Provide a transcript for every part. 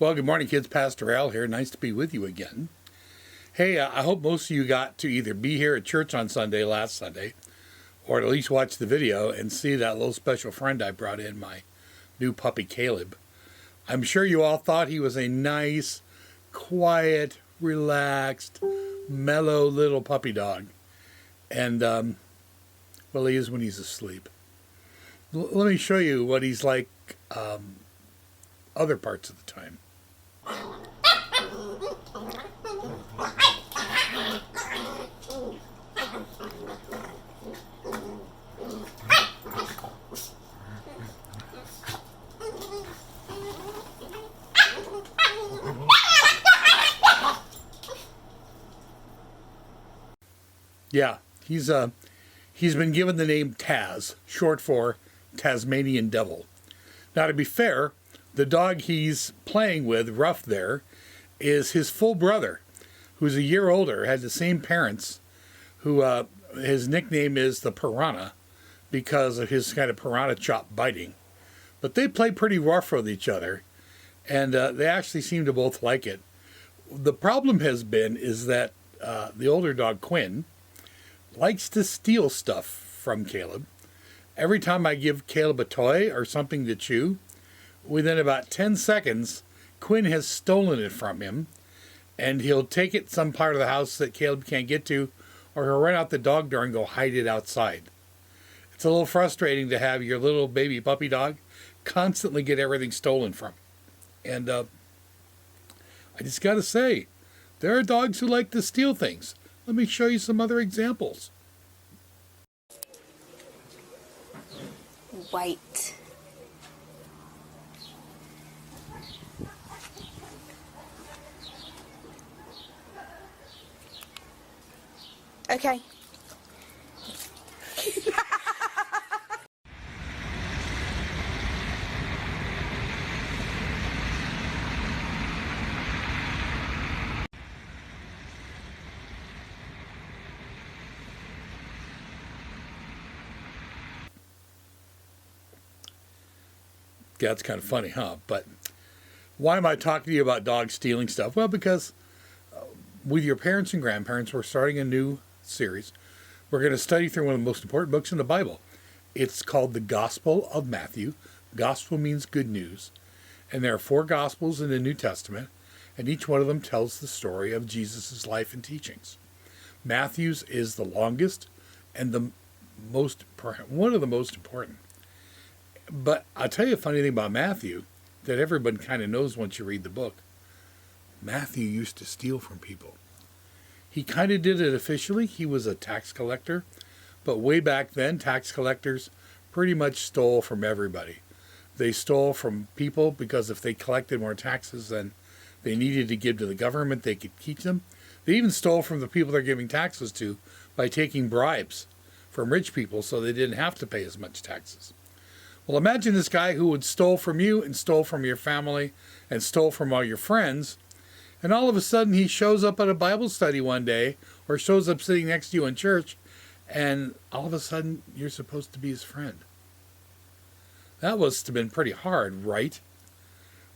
Well, good morning, kids. Pastor Al here. Nice to be with you again. Hey, I hope most of you got to either be here at church on Sunday, last Sunday, or at least watch the video and see that little special friend I brought in, my new puppy, Caleb. I'm sure you all thought he was a nice, quiet, relaxed, mellow little puppy dog. And, well, he is when he's asleep. Let me show you what he's like other parts of the time. Yeah, he's been given the name Taz, short for Tasmanian Devil. Now, to be fair, the dog he's playing with, Ruff there, is his full brother, who's a year older, had the same parents, who his nickname is the Piranha because of his kind of piranha chop biting. But they play pretty rough with each other, and they actually seem to both like it. The problem has been is that the older dog, Quinn, likes to steal stuff from Caleb. Every time I give Caleb a toy or something to chew, within about 10 seconds, Quinn has stolen it from him, and he'll take it some part of the house that Caleb can't get to, or he'll run out the dog door and go hide it outside. It's a little frustrating to have your little baby puppy dog constantly get everything stolen from him. And I just got to say, there are dogs who like to steal things. Let me show you some other examples. White. Okay. Yeah, it's kind of funny, huh? But why am I talking to you about dogs stealing stuff? Well, because with your parents and grandparents, we're starting a new series. We're going to study through one of the most important books in the Bible. It's called the Gospel of Matthew. Gospel means good news. And there are 4 Gospels in the New Testament, and each one of them tells the story of Jesus' life and teachings. Matthew's is the longest and one of the most important. But I'll tell you a funny thing about Matthew that everyone kind of knows once you read the book. Matthew used to steal from people. He kind of did it officially. He was a tax collector. But way back then, tax collectors pretty much stole from everybody. They stole from people because if they collected more taxes than they needed to give to the government, they could keep them. They even stole from the people they're giving taxes to by taking bribes from rich people so they didn't have to pay as much taxes. Well, imagine this guy who would stole from you and stole from your family and stole from all your friends, and all of a sudden he shows up at a Bible study one day or shows up sitting next to you in church, and all of a sudden you're supposed to be his friend. That must have been pretty hard, right?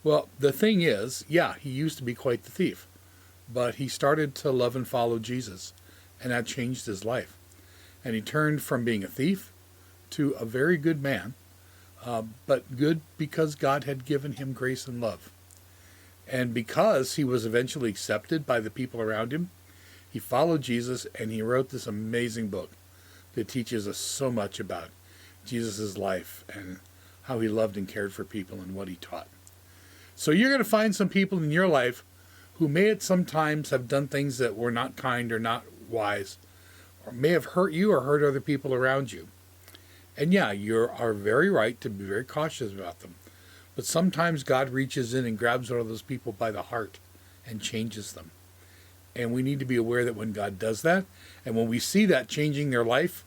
Well, the thing is, yeah, he used to be quite the thief, but he started to love and follow Jesus, and that changed his life. And he turned from being a thief to a very good man, but good because God had given him grace and love. And because he was eventually accepted by the people around him, he followed Jesus, and he wrote this amazing book that teaches us so much about Jesus' life and how he loved and cared for people and what he taught. So you're going to find some people in your life who may at some times have done things that were not kind or not wise, or may have hurt you or hurt other people around you. And yeah, you are very right to be very cautious about them. But sometimes God reaches in and grabs one of those people by the heart and changes them. And we need to be aware that when God does that, and when we see that changing their life,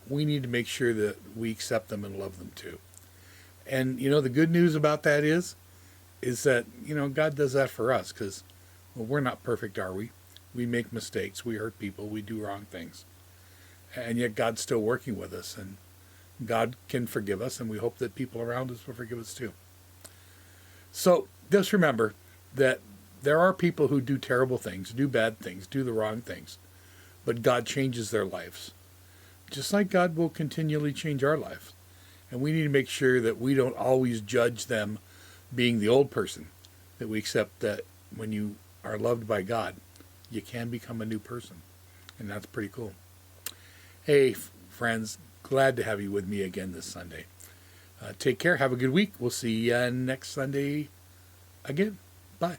we need to make sure that we accept them and love them too. And, the good news about that is that, God does that for us because, well, we're not perfect, are we? We make mistakes. We hurt people. We do wrong things. And yet God's still working with us, and God can forgive us, and we hope that people around us will forgive us too. So just remember, that there are people who do terrible things, do bad things, do the wrong things, but God changes their lives. Just like God will continually change our lives. And we need to make sure that we don't always judge them being the old person, that we accept that when you are loved by God, you can become a new person. And that's pretty cool. Hey, friends, glad to have you with me again this Sunday. Take care. Have a good week. We'll see you next Sunday again. Bye.